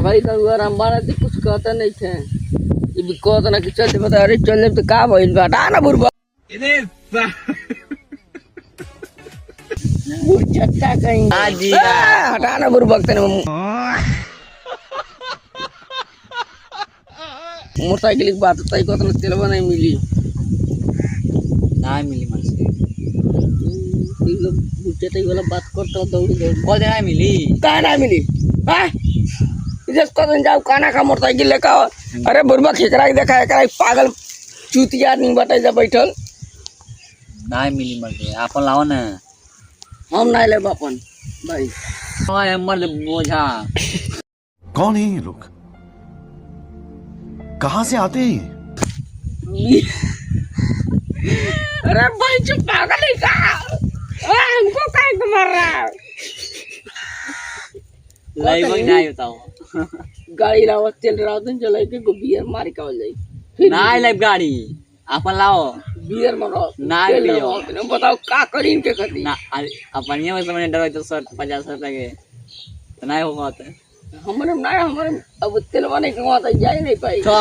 भाई का रामबाड़ा से कुछ कहता नहीं थे ये भी कहता ना कि चल बता अरे चल तो का भइल बा हटा ना बुरबा बुरचट्टा कहीं हाँ जी हटा ना बुरबा तने मोटरसाइकिल की बात तई कहता ना तेलवा नहीं मिली ना मिली मन से ये लोग बुरचट्टा वाला बात करता दौड़ी दौड़ी कौन ना मिली का ना मिली हां जिसको तो जाओ काना का मोटरसाइकिल लेकर आओ। अरे बुरबा खेकरा के देखा है पागल चूतिया आदमी बटे जा बैठल ना मिली मन से आपन लाओ ना हम नहीं ले अपन भाई हां मर बोझा कौन है ये लोग कहां से आते हैं अरे भाई चुप पागल है का हमको काहे को मार रहा है लाइव में नहीं बताओ गाड़ी लाओ तेल रहा दिन चलाई के बियर मार के आवल जाई ना लाइव गाड़ी आपन लाओ बियर मारो ना तेल पियो लगाओ, तुम बताओ का करीन के खती ना अपन ये समय डरो तो 50 रुपए के तो नहीं होगा तो हमारे ना हमारे अब तेल बने के वहां तक जाए नहीं पाई तो